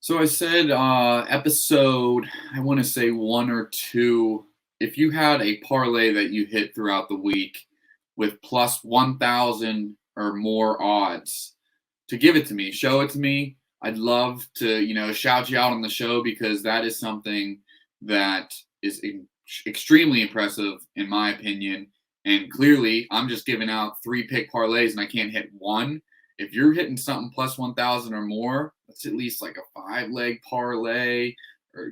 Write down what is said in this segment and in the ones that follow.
So I said episode, I want to say one or two. If you had a parlay that you hit throughout the week with plus 1,000 or more odds, to give it to me, show it to me. I'd love to, shout you out on the show because that is something that is extremely impressive in my opinion. And clearly, I'm just giving out three pick parlays and I can't hit one. If you're hitting something plus 1,000 or more, that's at least like a 5-leg parlay or,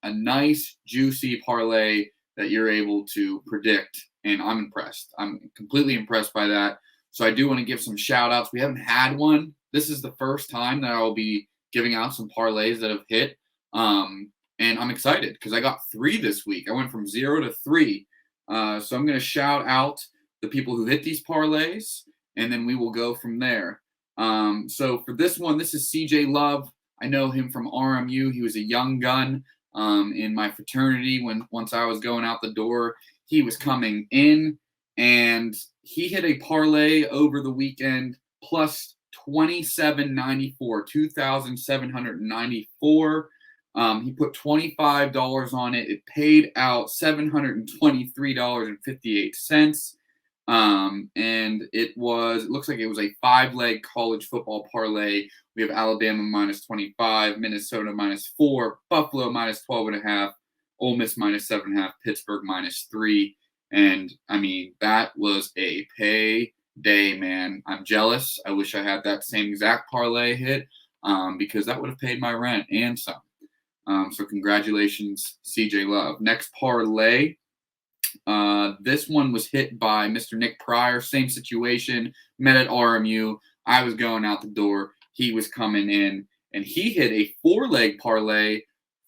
a nice, juicy parlay that you're able to predict. And I'm impressed. I'm completely impressed by that. So I do want to give some shout outs. We haven't had one. This is the first time that I will be giving out some parlays that have hit. And I'm excited because I got three this week. I went from 0 to 3. So I'm going to shout out the people who hit these parlays, and then we will go from there. So for this one, this is CJ Love. I know him from RMU. He was a young gun in my fraternity once I was going out the door. He was coming in, and he hit a parlay over the weekend plus 2794, 2,794. He put $25 on it. It paid out $723.58. And it looks like it was a 5-leg college football parlay. We have Alabama minus 25, Minnesota minus 4, Buffalo minus 12.5, Ole Miss minus 7.5, Pittsburgh minus 3. And I mean, that was a payday, man. I'm jealous. I wish I had that same exact parlay hit because that would have paid my rent and some. So congratulations, CJ Love. Next parlay. This one was hit by Mr. Nick Pryor. Same situation. Met at RMU. I was going out the door. He was coming in, and he hit a 4-leg parlay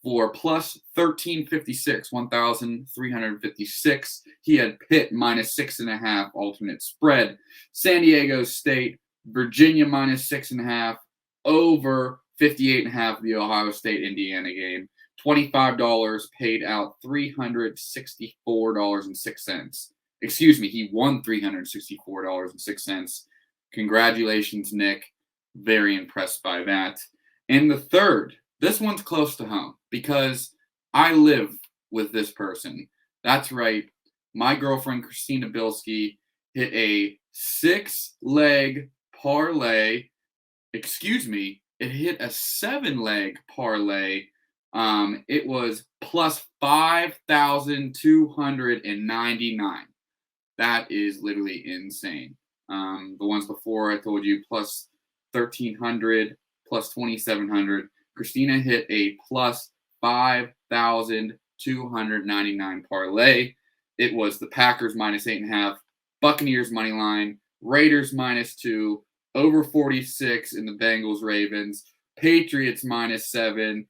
for plus 1,356, 1,356. He had Pitt minus 6.5 alternate spread. San Diego State, Virginia minus 6.5 over 58.5 the Ohio State Indiana game. $25 paid out $364.06. Excuse me, he won $364.06. Congratulations, Nick. Very impressed by that. And the third, this one's close to home because I live with this person. That's right. My girlfriend, Christina Bilski, hit a 6-leg parlay. Excuse me, it hit a 7-leg parlay. It was plus 5,299. That is literally insane. The ones before I told you plus 1,300, plus 2,700. Christina hit a plus 5,299 parlay. It was the Packers minus 8.5, Buccaneers money line, Raiders minus 2, over 46 in the Bengals Ravens, Patriots minus 7.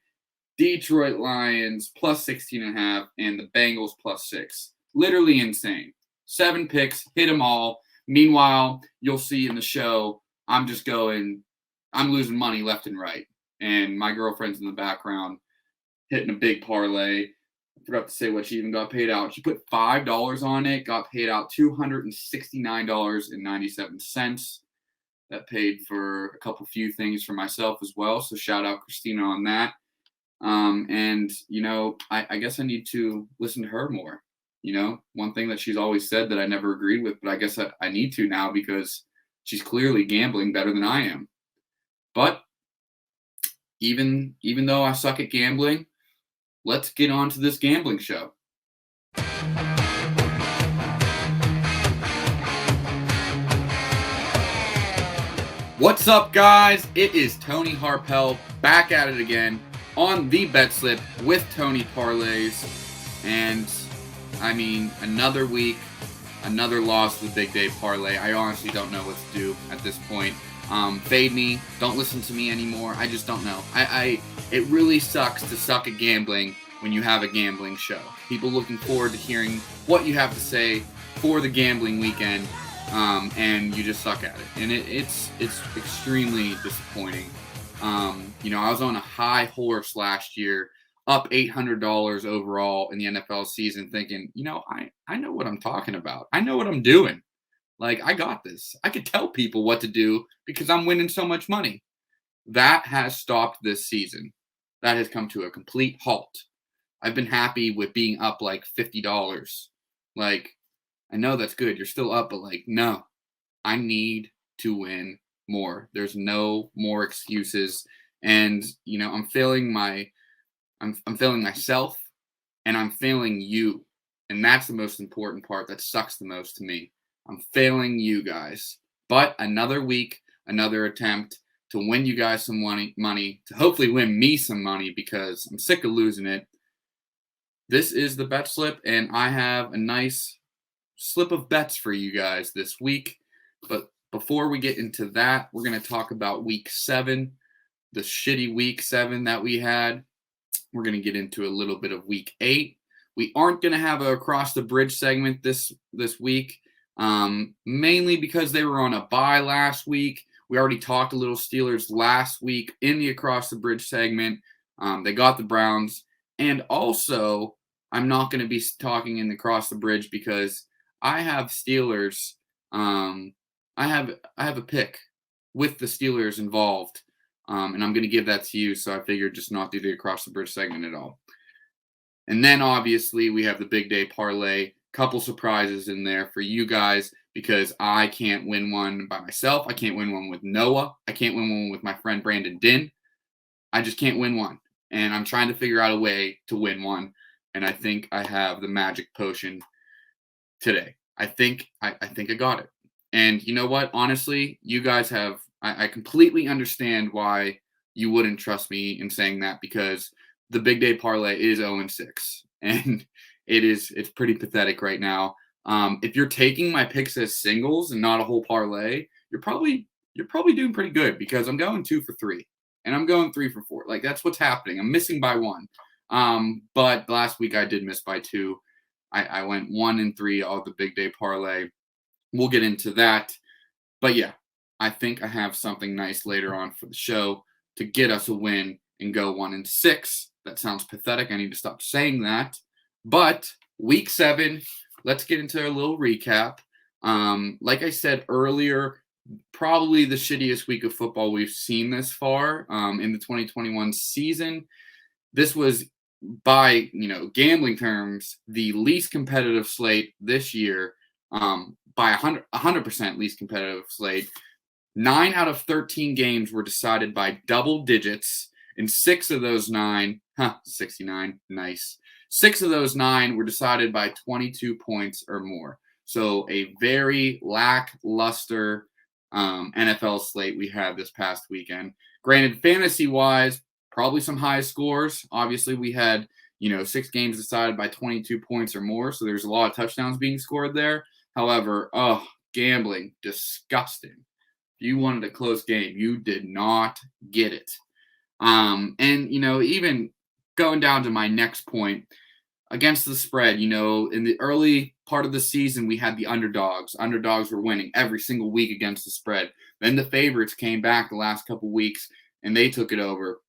Detroit Lions plus 16.5, and the Bengals plus 6. Literally insane. 7 picks, hit them all. Meanwhile, you'll see in the show, I'm losing money left and right. And my girlfriend's in the background hitting a big parlay. I forgot to say what she even got paid out. She put $5 on it, got paid out $269.97. That paid for a few things for myself as well. So shout out Christina on that. And, I guess I need to listen to her more. One thing that she's always said that I never agreed with, but I guess I need to now because she's clearly gambling better than I am. But even though I suck at gambling, let's get on to this gambling show. What's up, guys? It is Tony Harpel back at it again on the Bet Slip with Tony Parlays. And I mean, another week, another loss to the Big Day Parlay. I honestly don't know what to do at this point. Fade me. Don't listen to me anymore. I just don't know. It really sucks to suck at gambling when you have a gambling show. People looking forward to hearing what you have to say for the gambling weekend, and you just suck at it. And it's extremely disappointing. I was on a high horse last year, up $800 overall in the NFL season, thinking, I know what I'm talking about. I know what I'm doing. Like, I got this. I could tell people what to do because I'm winning so much money. That has stopped this season. that has come to a complete halt. I've been happy with being up like $50. Like, I know that's good. You're still up, but like, no, I need to win more. There's no more excuses. And, I'm failing I'm failing myself and I'm failing you. And that's the most important part that sucks the most to me. I'm failing you guys. But another week, another attempt to win you guys some money, to hopefully win me some money because I'm sick of losing it. This is the bet slip, and I have a nice slip of bets for you guys this week. But before we get into that, we're going to talk about week 7, the shitty week 7 that we had. We're going to get into a little bit of week 8. We aren't going to have a across the bridge segment this week, mainly because they were on a bye last week. We already talked a little Steelers last week in the across the bridge segment. They got the Browns. And also, I'm not going to be talking in the across the bridge because I have Steelers. I have a pick with the Steelers involved, and I'm going to give that to you. So I figured just not do the across the bridge segment at all. And then obviously we have the Big Day Parlay. Couple surprises in there for you guys because I can't win one by myself. I can't win one with Noah. I can't win one with my friend Brandon Din. I just can't win one. And I'm trying to figure out a way to win one. And I think I have the magic potion today. I think I got it. And you know what? Honestly, you guys have I completely understand why you wouldn't trust me in saying that because the Big Day Parlay is 0-6. And it's pretty pathetic right now. If you're taking my picks as singles and not a whole parlay, you're probably doing pretty good because I'm going 2 for 3 and I'm going 3 for 4. Like that's what's happening. I'm missing by 1. But last week I did miss by 2. I went 1 and 3 all the Big Day Parlay. We'll get into that. But yeah, I think I have something nice later on for the show to get us a win and go 1-6. That sounds pathetic. I need to stop saying that. But week 7, let's get into a little recap. Like I said earlier, probably the shittiest week of football we've seen this far in the 2021 season. This was, by gambling terms, the least competitive slate this year, by 100% least competitive slate. 9 out of 13 games were decided by double digits, and 6 of those 9, 69, nice. 6 of those 9 were decided by 22 points or more. So a very lackluster NFL slate we had this past weekend. Granted, fantasy-wise, probably some high scores. Obviously, we had 6 games decided by 22 points or more, so there's a lot of touchdowns being scored there. However, gambling, disgusting. If you wanted a close game, you did not get it. And even going down to my next point, against the spread, in the early part of the season, we had the underdogs. Underdogs were winning every single week against the spread. Then the favorites came back the last couple weeks, and they took it over.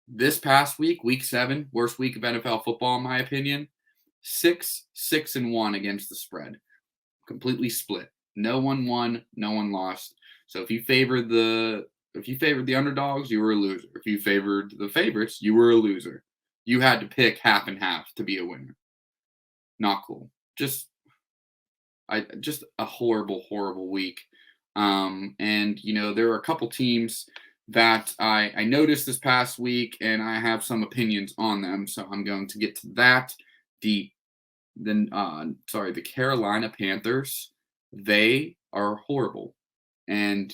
This past week, week 7, worst week of NFL football, in my opinion, 6-1 against the spread. Completely split. No one won, no one lost. So if you favored the underdogs, you were a loser. If you favored the favorites, you were a loser. You had to pick half and half to be a winner. Not cool. Just a horrible week. And there were a couple teams that I noticed this past week, and I have some opinions on them. So I'm going to get to that. The Carolina Panthers, they are horrible. And,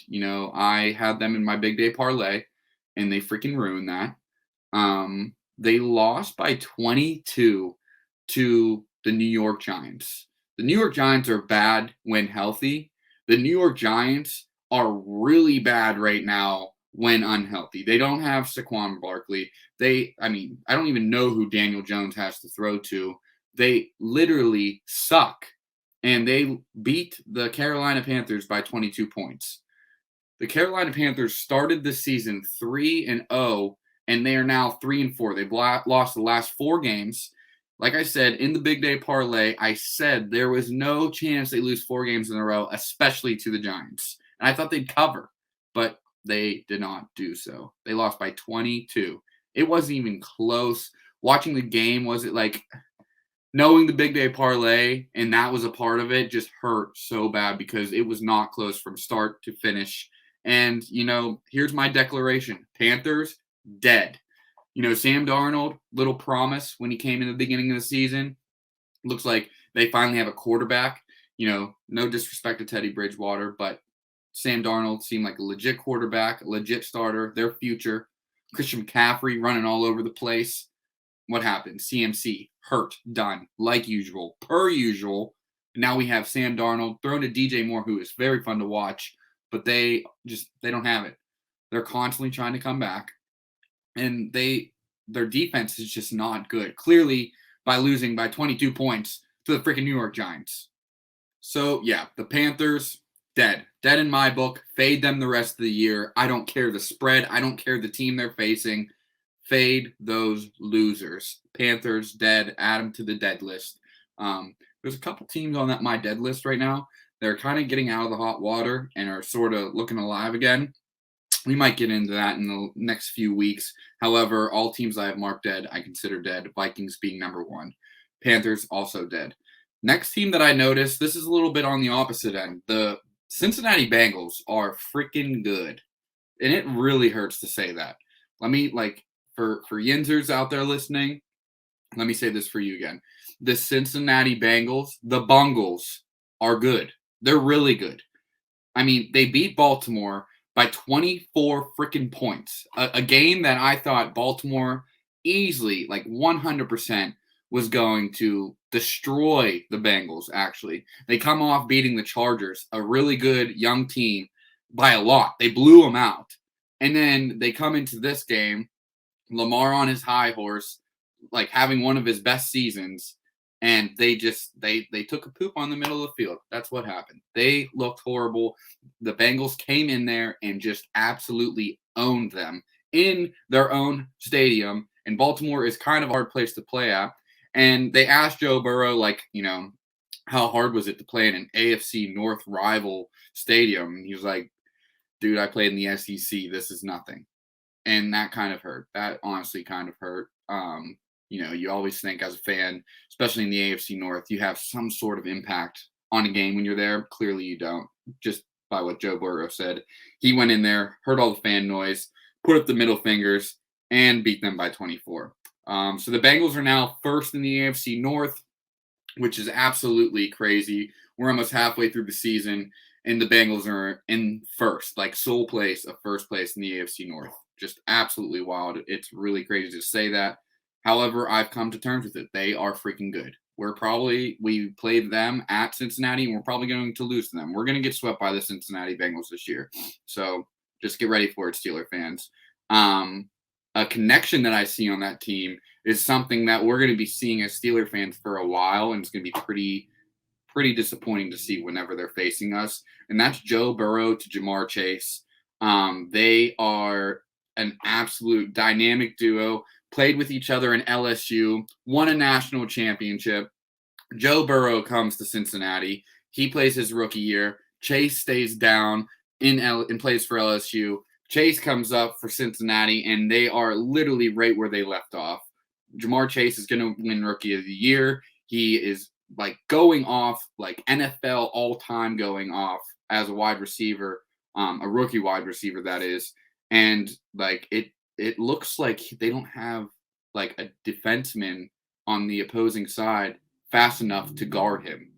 I had them in my Big Day Parlay, and they freaking ruined that. They lost by 22 to the New York Giants. The New York Giants are bad when healthy. The New York Giants are really bad right now when unhealthy. They don't have Saquon Barkley. I don't even know who Daniel Jones has to throw to. They literally suck. And they beat the Carolina Panthers by 22 points. The Carolina Panthers started the season 3-0, and they are now 3-4. They've lost the last 4 games. Like I said, in the Big Day Parlay, I said there was no chance they lose 4 games in a row, especially to the Giants. And I thought they'd cover, but they did not do so. They lost by 22. It wasn't even close. Watching the game, was it like knowing the Big Day Parlay and that was a part of it just hurt so bad because it was not close from start to finish. And, here's my declaration. Panthers, dead. Sam Darnold, little promise when he came in the beginning of the season. Looks like they finally have a quarterback. No disrespect to Teddy Bridgewater, but Sam Darnold seemed like a legit quarterback, a legit starter, their future. Christian McCaffrey running all over the place. What happened? CMC, hurt, done, like usual, per usual. Now we have Sam Darnold thrown to DJ Moore, who is very fun to watch, but they don't have it. They're constantly trying to come back, and their defense is just not good. Clearly, by losing by 22 points to the freaking New York Giants. So, yeah, the Panthers, dead. Dead in my book. Fade them the rest of the year. I don't care the spread. I don't care the team they're facing. Fade those losers. Panthers, dead. Add them to the dead list. There's a couple teams on my dead list right now. They're kind of getting out of the hot water and are sort of looking alive again. We might get into that in the next few weeks. However, all teams I have marked dead, I consider dead. Vikings being number one. Panthers also dead. Next team that I noticed, this is a little bit on the opposite end. The Cincinnati Bengals are freaking good. And it really hurts to say that. Let me, for Yinzers out there listening, let me say this for you again. The Cincinnati Bengals, the Bungles, are good. They're really good. I mean, they beat Baltimore by 24 freaking points. A game that I thought Baltimore easily, 100%, was going to destroy the Bengals, actually. They come off beating the Chargers, a really good young team, by a lot. They blew them out. And then they come into this game, Lamar on his high horse, having one of his best seasons, and they took a poop on the middle of the field. That's what happened. They looked horrible. The Bengals came in there and just absolutely owned them in their own stadium. And Baltimore is kind of a hard place to play at. And they asked Joe Burrow, how hard was it to play in an AFC North rival stadium? And he was like, dude, I played in the SEC. This is nothing. And that kind of hurt. That honestly kind of hurt. You always think as a fan, especially in the AFC North, you have some sort of impact on a game when you're there. Clearly you don't, just by what Joe Burrow said. He went in there, heard all the fan noise, put up the middle fingers, and beat them by 24. So the Bengals are now first in the AFC North, which is absolutely crazy. We're almost halfway through the season, and the Bengals are in first, sole place of first place in the AFC North. Just absolutely wild. It's really crazy to say that. However, I've come to terms with it. They are freaking good. We played them at Cincinnati, and we're probably going to lose to them. We're going to get swept by the Cincinnati Bengals this year. So just get ready for it, Steeler fans. A connection that I see on that team is something that we're going to be seeing as Steeler fans for a while, and it's going to be pretty disappointing to see whenever they're facing us. And that's Joe Burrow to Jamar Chase. They are an absolute dynamic duo. Played with each other in LSU, won a national championship. Joe Burrow comes to Cincinnati. He plays his rookie year. Chase stays down and plays for LSU. Chase comes up for Cincinnati, and they are literally right where they left off. Jamar Chase is going to win Rookie of the Year. He is going off, NFL all-time going off as a wide receiver, a rookie wide receiver, that is. And it looks like they don't have a defenseman on the opposing side fast enough to guard him.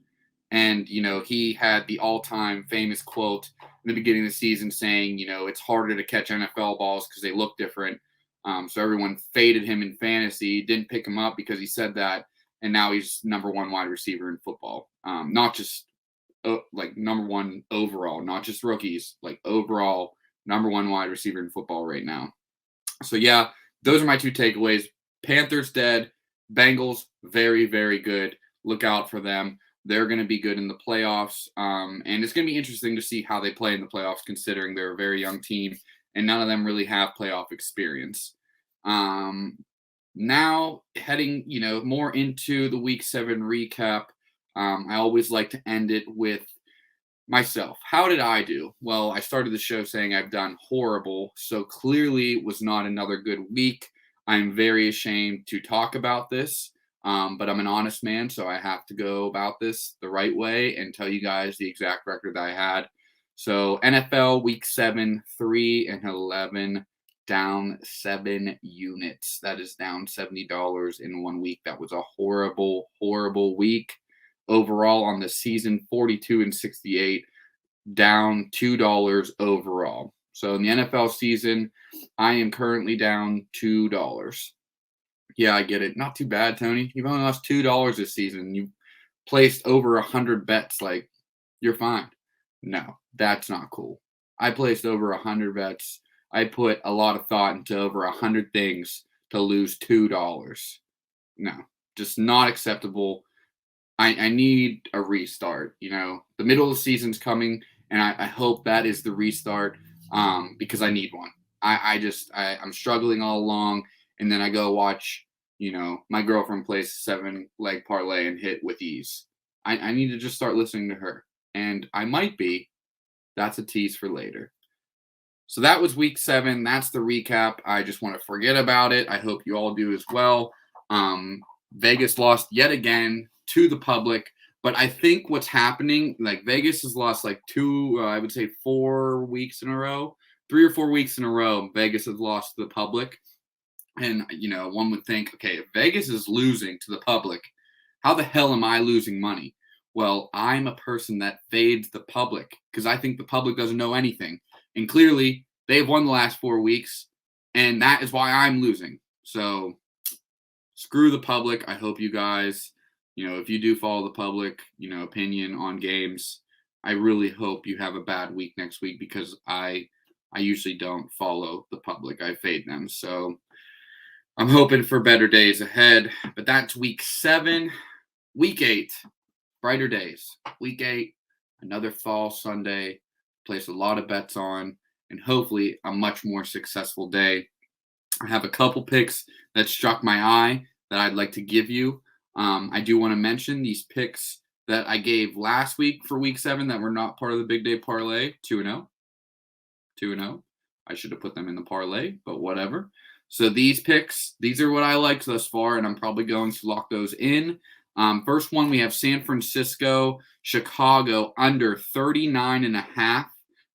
And, he had the all-time famous quote in the beginning of the season saying, it's harder to catch NFL balls because they look different. So everyone faded him in fantasy, didn't pick him up because he said that. And now he's number one wide receiver in football. Not just number one overall, not just rookies, overall number one wide receiver in football right now. So, yeah, those are my two takeaways. Panthers dead. Bengals very, very good. Look out for them. They're going to be good in the playoffs. And it's going to be interesting to see how they play in the playoffs, considering they're a very young team and none of them really have playoff experience. Now, heading, more into the Week 7 recap, I always like to end it with myself. How did I do? Well, I started the show saying I've done horrible, so clearly it was not another good week. I'm very ashamed to talk about this, but I'm an honest man, so I have to go about this the right way and tell you guys the exact record that I had. So NFL Week 7, 3-11, down 7 units. That is down $70 in 1 week. That was a horrible, horrible week. Overall on the season, 42-68, down $2 overall. So in the NFL season, I am currently down $2. Yeah, I get it. Not too bad, Tony. You've only lost $2 this season. You placed over 100 bets. Like, you're fine. No, that's not cool. I placed over 100 bets. I put a lot of thought into over 100 things to lose $2. No, just not acceptable. I need a restart. The middle of the season's coming, and I hope that is the restart because I need one. I'm struggling all along, and then I go watch, my girlfriend plays 7-leg parlay and hit with ease. I need to just start listening to her, and I might be. That's a tease for later. So that was week 7. That's the recap. I just want to forget about it. I hope you all do as well. Vegas lost yet again to the public, but I think what's happening, like Vegas has lost like 4 weeks in a row, 3 or 4 weeks in a row. Vegas has lost to the public, and one would think, okay, if Vegas is losing to the public, how the hell am I losing money? Well, I'm a person that fades the public because I think the public doesn't know anything, and clearly they've won the last 4 weeks, and that is why I'm losing. So screw the public. I hope you guys, if you do follow the public, opinion on games, I really hope you have a bad week next week because I usually don't follow the public. I fade them. So I'm hoping for better days ahead. But that's week 7. Week 8, brighter days. Week 8, another fall Sunday. Place a lot of bets on, and hopefully a much more successful day. I have a couple picks that struck my eye that I'd like to give you. I do want to mention these picks that I gave last week for week 7 that were not part of the Big Day Parlay. 2-0. 2-0. I should have put them in the parlay, but whatever. So these picks, these are what I liked thus far, and I'm probably going to lock those in. First one, we have San Francisco, Chicago under 39.5.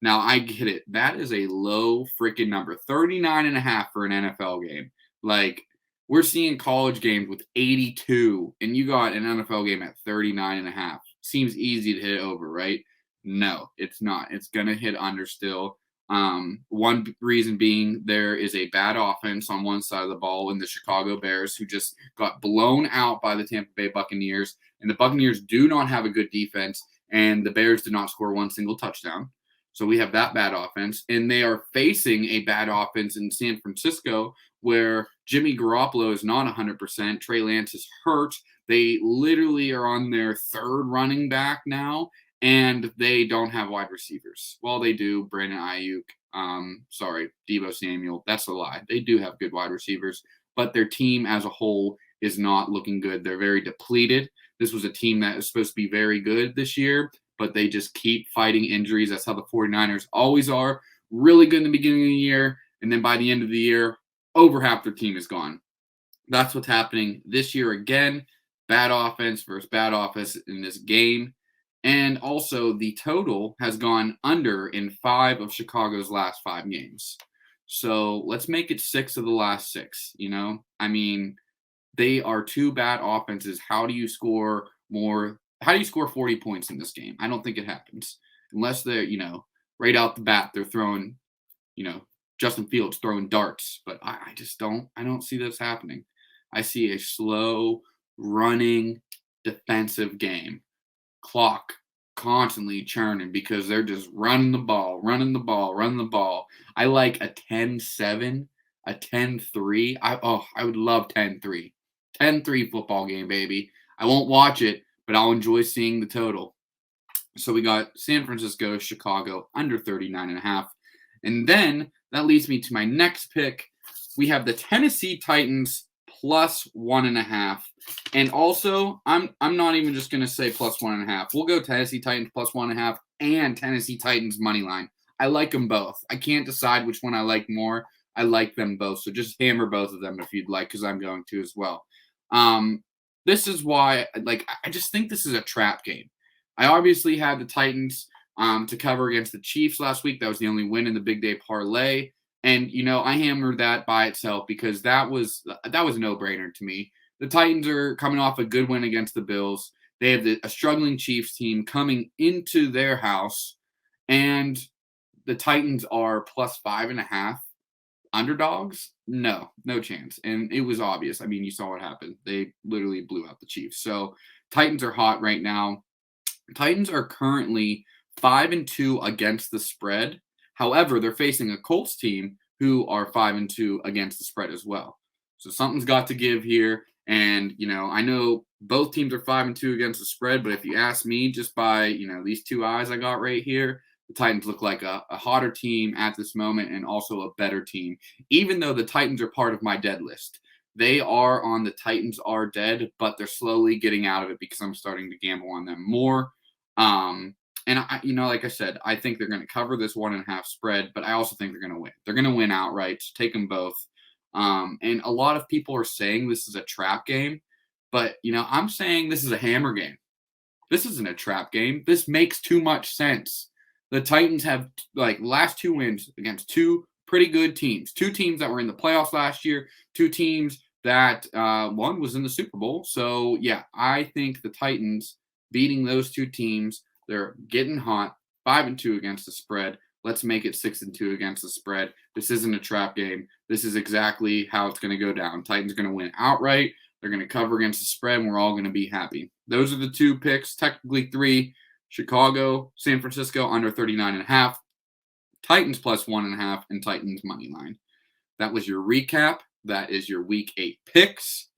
Now, I get it. That is a low freaking number. 39.5 for an NFL game. Like, we're seeing college games with 82, and you got an NFL game at 39.5. Seems easy to hit over, right? No, it's not. It's going to hit under still. One reason being there is a bad offense on one side of the ball in the Chicago Bears, who just got blown out by the Tampa Bay Buccaneers. And the Buccaneers do not have a good defense, and the Bears did not score one single touchdown. So we have that bad offense, and they are facing a bad offense in San Francisco where Jimmy Garoppolo is not 100%. Trey Lance is hurt. They literally are on their 3rd running back now, and they don't have wide receivers. Well, they do. Brandon Ayuk. Deebo Samuel. That's a lie. They do have good wide receivers, but their team as a whole is not looking good. They're very depleted. This was a team that is supposed to be very good this year, but they just keep fighting injuries. That's how the 49ers always are. Really good in the beginning of the year, and then by the end of the year, over half their team is gone. That's what's happening this year again. Bad offense versus bad offense in this game. And also, the total has gone under in 5 of Chicago's last 5 games. So let's make it 6 of the last 6, I mean, they are 2 bad offenses. How do you score 40 points in this game? I don't think it happens. Unless they're, right out the bat, they're throwing, Justin Fields throwing darts. But I don't see this happening. I see a slow, running, defensive game. Clock constantly churning because they're just running the ball. I like a 10-7, a 10-3. I would love 10-3. 10-3 football game, baby. I won't watch it, but I'll enjoy seeing the total. So we got San Francisco, Chicago, under 39.5. And then that leads me to my next pick. We have the Tennessee Titans plus 1.5. And also, I'm not even just going to say plus 1.5. We'll go Tennessee Titans plus 1.5 and Tennessee Titans money line. I like them both. I can't decide which one I like more. I like them both. So just hammer both of them if you'd like, because I'm going to as well. This is why, like, I just think this is a trap game. I obviously had the Titans to cover against the Chiefs last week. That was the only win in the Big Day Parlay. And, I hammered that by itself because that was a no-brainer to me. The Titans are coming off a good win against the Bills. They have a struggling Chiefs team coming into their house, and the Titans are plus 5.5 underdogs. No chance. And it was obvious. I mean, you saw what happened. They literally blew out the Chiefs. So Titans are hot right now. Titans are currently 5-2 against the spread. However, they're facing a Colts team who are 5-2 against the spread as well. So something's got to give here. And, I know both teams are 5-2 against the spread, but if you ask me, just by, these two eyes I got right here, the Titans look like a hotter team at this moment and also a better team, even though the Titans are part of my dead list. They are on the Titans are dead, but they're slowly getting out of it because I'm starting to gamble on them more. And like I said, I think they're going to cover this 1.5 spread, but I also think they're going to win. They're going to win outright. So take them both. And a lot of people are saying this is a trap game, but I'm saying this is a hammer game. This isn't a trap game. This makes too much sense. The Titans have last 2 wins against 2 pretty good teams. 2 teams that were in the playoffs last year. 2 teams that one was in the Super Bowl. So yeah, I think the Titans beating those 2 teams. They're getting hot. 5-2 against the spread. Let's make it 6-2 against the spread. This isn't a trap game. This is exactly how it's going to go down. Titans are going to win outright. They're going to cover against the spread, and we're all going to be happy. Those are the 2 picks, technically 3. Chicago, San Francisco under 39.5. Titans plus 1.5, and Titans money line. That was your recap. That is your Week 8 picks.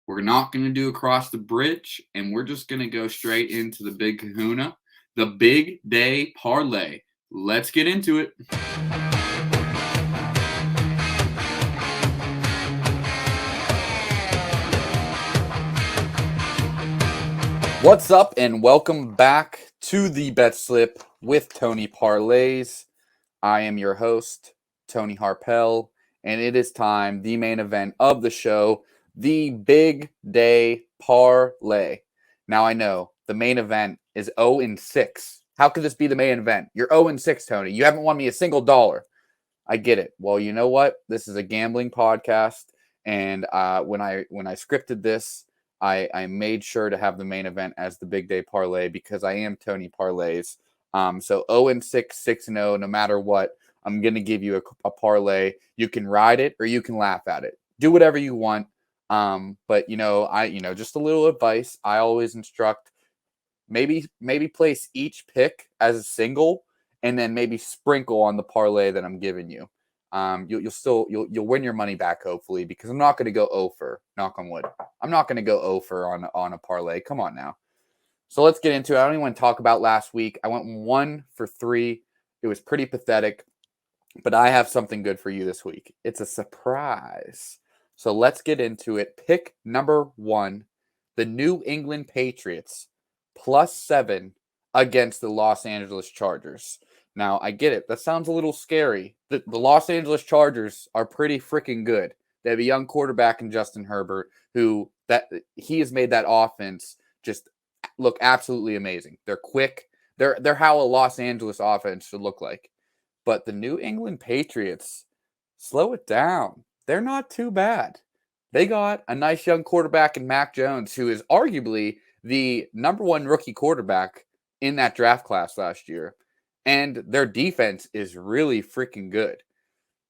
We're not going to do across the bridge, and we're just going to go straight into the big kahuna, the Big Day Parlay. Let's get into it. What's up, and welcome back to the Bet Slip with Tony Parlays. I am your host, Tony Harpel, and it is time, the main event of the show, the Big Day Parlay. Now I know the main event is 0-6. How could this be the main event? You're 0-6, Tony. You haven't won me a single dollar. I get it. Well, you know what? This is a gambling podcast, and when I scripted this, I made sure to have the main event as the Big Day Parlay because I am Tony Parlays. So 0-6, 6-0, no matter what, I'm going to give you a parlay. You can ride it or you can laugh at it. Do whatever you want. But just a little advice. I always instruct maybe place each pick as a single and then maybe sprinkle on the parlay that I'm giving you. You'll win your money back, hopefully, because I'm not going to go over, knock on wood. I'm not going to go over on a parlay. Come on now. So let's get into it. I don't even want to talk about last week. I went 1 for 3. It was pretty pathetic, but I have something good for you this week. It's a surprise. So let's get into it. Pick number 1, the New England Patriots, +7 against the Los Angeles Chargers. Now, I get it. That sounds a little scary. The Los Angeles Chargers are pretty freaking good. They have a young quarterback in Justin Herbert he has made that offense just look absolutely amazing. They're quick. They're how a Los Angeles offense should look like. But the New England Patriots, slow it down. They're not too bad. They got a nice young quarterback in Mac Jones, who is arguably the number 1 rookie quarterback in that draft class last year. And their defense is really freaking good.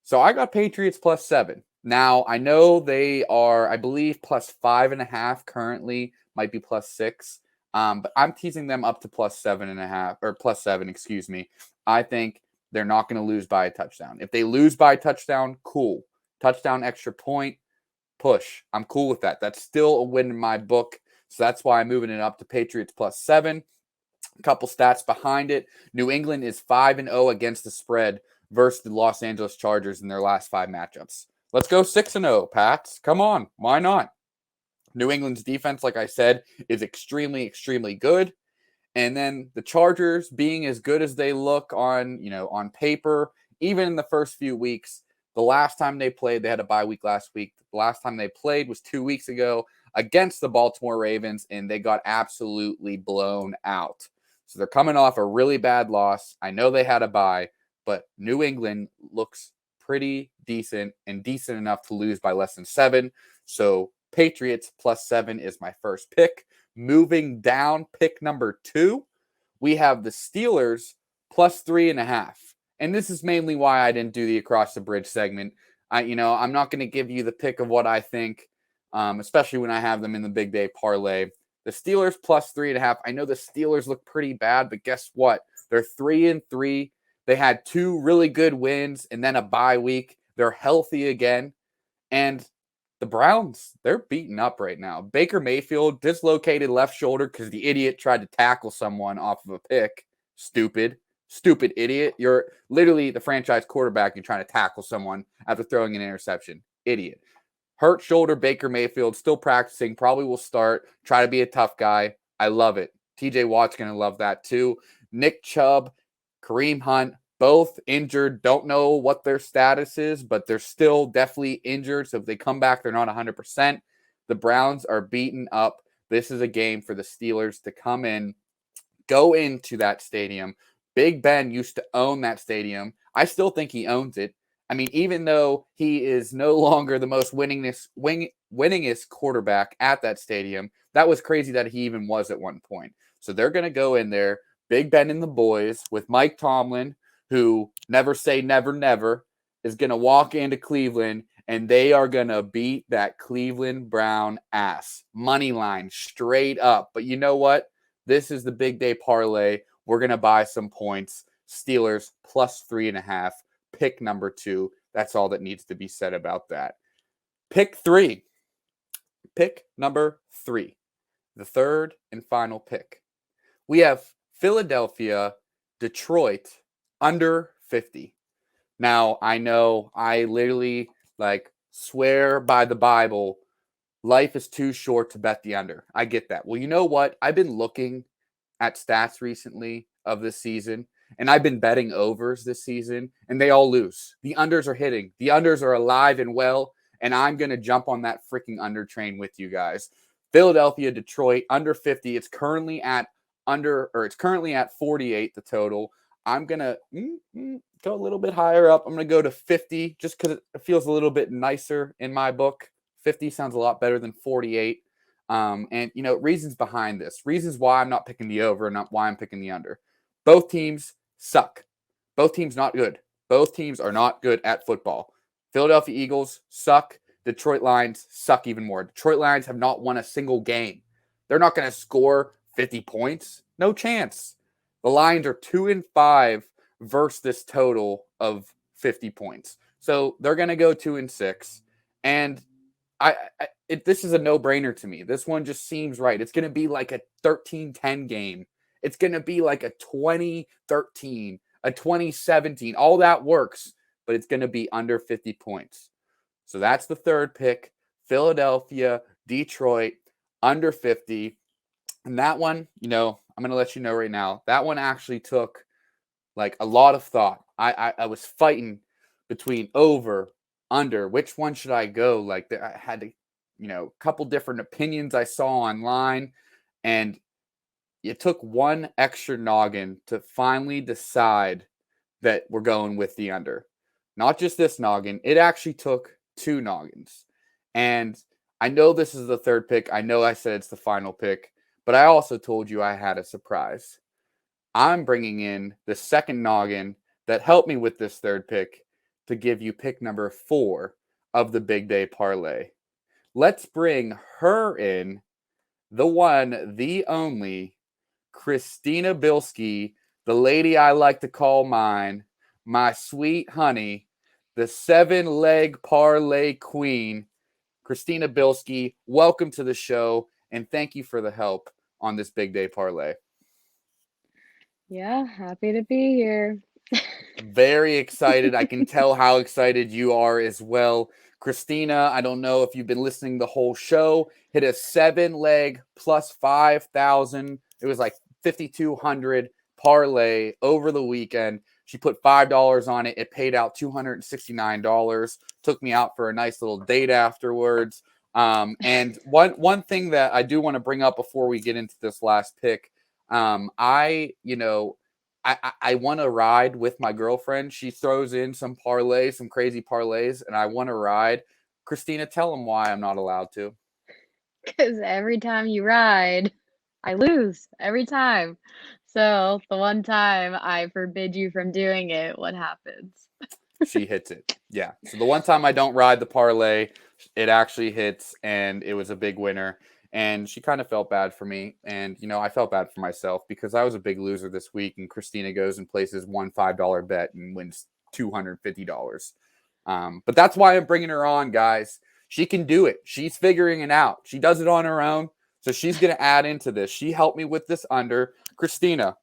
So I got Patriots +7. Now, I know they are, I believe, +5.5 currently, might be +6. But I'm teasing them up to +7.5 or +7, excuse me. I think they're not going to lose by a touchdown. If they lose by a touchdown, cool. Touchdown, extra point, push. I'm cool with that. That's still a win in my book. So that's why I'm moving it up to Patriots +7. A couple stats behind it. New England is 5-0 against the spread versus the Los Angeles Chargers in their last 5 matchups. Let's go 6-0, Pats. Come on. Why not? New England's defense, like I said, is extremely, extremely good. And then the Chargers being as good as they look on paper, even in the first few weeks, The last time they played, they had a bye week last week. The last time they played was 2 weeks ago against the Baltimore Ravens, and they got absolutely blown out. So they're coming off a really bad loss. I know they had a bye, but New England looks pretty decent and decent enough to lose by less than 7. So Patriots +7 is my first pick. Moving down, pick number 2, we have the Steelers +3.5. And this is mainly why I didn't do the across the bridge segment. I'm not going to give you the pick of what I think, especially when I have them in the Big Day Parlay. The Steelers +3.5. I know the Steelers look pretty bad, but guess what? They're 3-3. They had 2 really good wins and then a bye week. They're healthy again. And the Browns, they're beaten up right now. Baker Mayfield dislocated left shoulder because the idiot tried to tackle someone off of a pick. Stupid idiot. You're literally the franchise quarterback. You're trying to tackle someone after throwing an interception. Idiot. Hurt shoulder, Baker Mayfield, still practicing, probably will start. Try to be a tough guy. I love it. TJ Watt's going to love that too. Nick Chubb, Kareem Hunt, both injured. Don't know what their status is, but they're still definitely injured. So if they come back, they're not 100%. The Browns are beaten up. This is a game for the Steelers to come in, go into that stadium. Big Ben used to own that stadium. I still think he owns it. I mean, even though he is no longer the most winningest quarterback at that stadium, that was crazy that he even was at one point. So they're going to go in there, Big Ben and the boys, with Mike Tomlin, who never say never, never, is going to walk into Cleveland, and they are going to beat that Cleveland Brown ass. Money line, straight up. But you know what? This is the Big Day Parlay. We're going to buy some points. Steelers +3.5. Pick number 2. That's all that needs to be said about that. Pick 3. Pick number 3. The third and final pick. We have Philadelphia, Detroit, under 50. Now, I know I literally swear by the Bible, life is too short to bet the under. I get that. Well, you know what? I've been looking at stats recently of this season, and I've been betting overs this season, and they all lose. The unders are hitting. The unders are alive and well, and I'm going to jump on that freaking under train with you guys. Philadelphia, Detroit, under 50. It's currently at 48, the total. I'm going to go a little bit higher up. I'm going to go to 50 just because it feels a little bit nicer in my book. 50 sounds a lot better than 48. And, reasons behind this. Reasons why I'm not picking the over and not why I'm picking the under. Both teams suck. Both teams not good. Both teams are not good at football. Philadelphia Eagles suck. Detroit Lions suck even more. Detroit Lions have not won a single game. They're not going to score 50 points. No chance. The Lions are 2-5 versus this total of 50 points. So they're going to go 2-6. And this is a no-brainer to me. This one just seems right. It's going to be like a 13-10 game. It's going to be like a 2013, a 2017. All that works, but it's going to be under 50 points. So that's the third pick. Philadelphia, Detroit, under 50. And that one, I'm going to let you know right now, that one actually took a lot of thought. I was fighting between over, under, which one should I go? I had a couple different opinions I saw online, and it took one extra noggin to finally decide that we're going with the under. Not just this noggin, it actually took 2 noggins. And I know this is the third pick. I know I said it's the final pick, but I also told you I had a surprise. I'm bringing in the second noggin that helped me with this third pick to give you pick number 4 of the Big Day Parlay. Let's bring her in, the one, the only, Christina Bilski, the lady I like to call mine, my sweet honey, the 7-leg parlay queen, Christina Bilski. Welcome to the show, and thank you for the help on this Big Day Parlay. Yeah, happy to be here. Very excited. I can tell how excited you are as well. Christina, I don't know if you've been listening the whole show, hit a 7-leg plus 5,000. It was like 5,200 parlay over the weekend. She put $5 on it. It paid out $269. Took me out for a nice little date afterwards. And one thing that I do want to bring up before we get into this last pick, I want to ride with my girlfriend. She throws in some parlays, some crazy parlays, and I want to ride. Christina, tell them why I'm not allowed to. Because every time you ride, I lose every time. So the one time I forbid you from doing it, what happens? She hits it. Yeah. So the one time I don't ride the parlay, it actually hits, and it was a big winner. And she kind of felt bad for me. And, I felt bad for myself because I was a big loser this week. And Christina goes and places one $5 bet and wins $250. But that's why I'm bringing her on, guys. She can do it. She's figuring it out. She does it on her own. So she's going to add into this. She helped me with this under. Christina,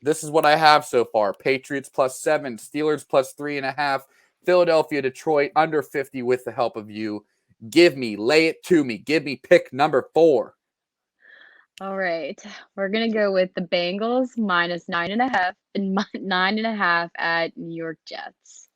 this is what I have so far. Patriots +7, Steelers +3.5, Philadelphia, Detroit under 50 with the help of you. Lay it to me. Give me pick number 4. All right. We're going to go with the Bengals -9.5 and 9.5 at New York Jets.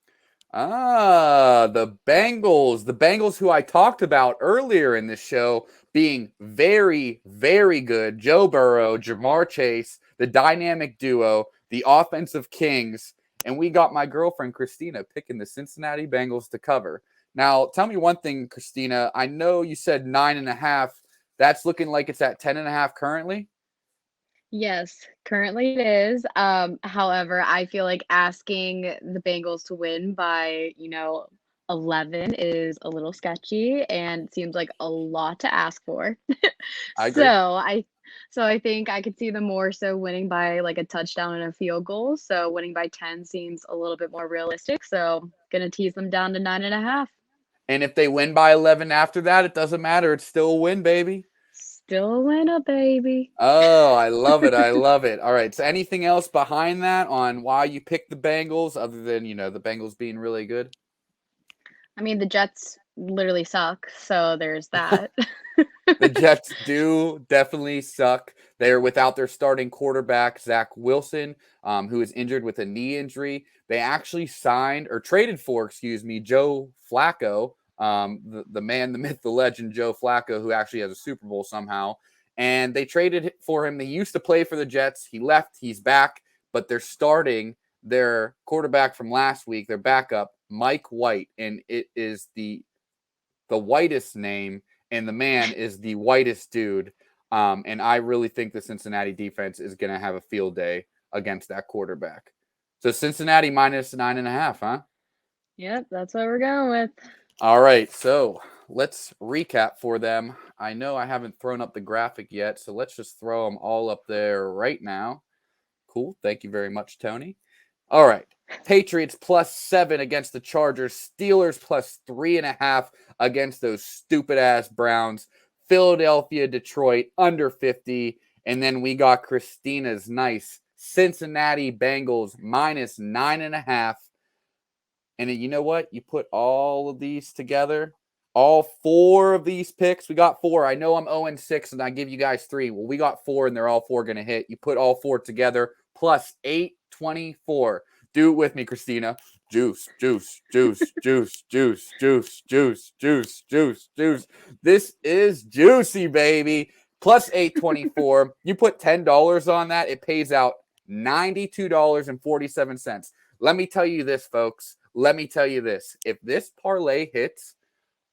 The Bengals who I talked about earlier in this show being very, very good. Joe Burrow, Jamar Chase, the dynamic duo, the offensive kings, and we got my girlfriend Christina picking the Cincinnati Bengals to cover. Now, tell me one thing, Christina. I know you said 9.5. That's looking like it's at 10.5 currently. Yes, currently it is. However, I feel like asking the Bengals to win by, 11 is a little sketchy and seems like a lot to ask for. I So agree. I think I could see them more so winning by like a touchdown and a field goal. So winning by 10 seems a little bit more realistic. So gonna tease them down to 9.5. And if they win by 11 after that, it doesn't matter. It's still a win, baby. Still a winner, baby. Oh, I love it. I love it. All right. So anything else behind that on why you picked the Bengals other than, the Bengals being really good? I mean, the Jets literally suck, so there's that. The Jets do definitely suck. They're without their starting quarterback, Zach Wilson, who is injured with a knee injury. They actually traded for, Joe Flacco, the man, the myth, the legend, Joe Flacco, who actually has a Super Bowl somehow. And they traded for him. They used to play for the Jets. He left. He's back. But they're starting their quarterback from last week, their backup, Mike White. And it is the whitest name, and the man is the whitest dude. And I really think the Cincinnati defense is going to have a field day against that quarterback. So Cincinnati -9.5, huh? Yep, that's what we're going with. All right, so let's recap for them. I know I haven't thrown up the graphic yet, so let's just throw them all up there right now. Cool. Thank you very much, Tony. All right. Patriots +7 against the Chargers. Steelers +3.5 against those stupid-ass Browns. Philadelphia, Detroit, under 50. And then we got Christina's nice Cincinnati Bengals -9.5. And then you know what? You put all of these together, all 4 of these picks. We got 4. I know I'm 0-6, and I give you guys 3. Well, we got 4, and they're all 4 going to hit. You put all 4 together, plus 824. Do it with me, Christina. Juice, juice, juice, juice, juice, juice, juice, juice, juice, juice. This is juicy, baby. Plus 824. You put $10 on that, it pays out $92.47. Let me tell you this, folks. Let me tell you this. If this parlay hits,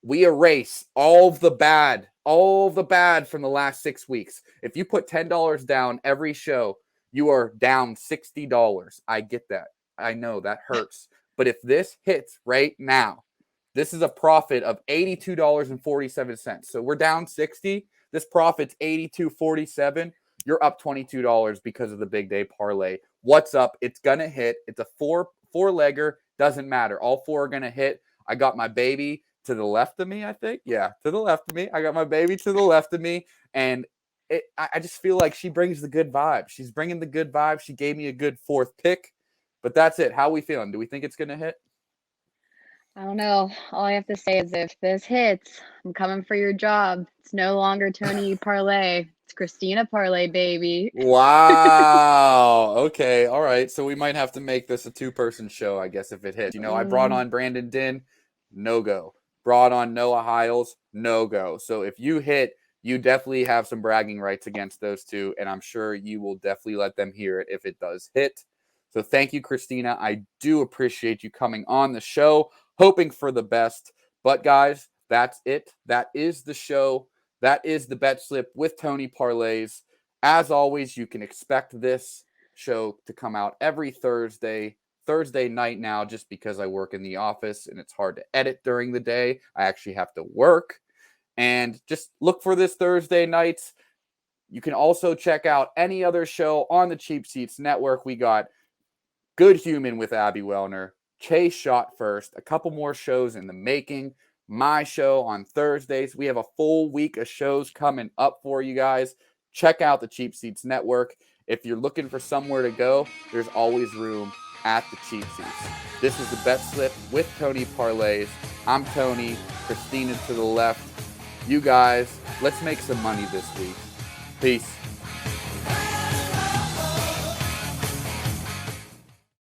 we erase all the bad from the last 6 weeks. If you put $10 down every show, you are down $60. I get that. I know that hurts. But if this hits right now, this is a profit of $82.47. So we're down 60. This profit's $82.47. You're up $22 because of the Big Day Parlay. What's up? It's going to hit. It's a four-legger. Doesn't matter. All 4 are going to hit. I got my baby to the left of me, I think. Yeah, to the left of me. I got my baby to the left of me. And I just feel like she brings the good vibe. She's bringing the good vibe. She gave me a good 4th pick. But that's it. How are we feeling? Do we think it's going to hit? I don't know. All I have to say is if this hits, I'm coming for your job. It's no longer Tony Parlay. It's Christina Parlay, baby. Wow. Okay. All right. So we might have to make this a 2-person show, I guess, if it hits. I brought on Brandon Din, no go. Brought on Noah Hiles, no go. So if you hit, you definitely have some bragging rights against those two, and I'm sure you will definitely let them hear it if it does hit. So thank you, Christina. I do appreciate you coming on the show, hoping for the best. But guys, that's it. That is the show. That is the bet slip with Tony Parlays. As always, you can expect this show to come out every Thursday night now, just because I work in the office and it's hard to edit during the day. I actually have to work. And just look for this Thursday nights. You can also check out any other show on the Cheap Seats Network. We got Good Human with Abby Wellner, Chase Shot First, a couple more shows in the making. My show on Thursdays. We have a full week of shows coming up for you guys. Check out the Cheap Seats Network. If you're looking for somewhere to go, there's always room at the Cheap Seats. This is the Bet Slip with Tony Parlays. I'm Tony, Christina to the left. You guys, let's make some money this week. Peace.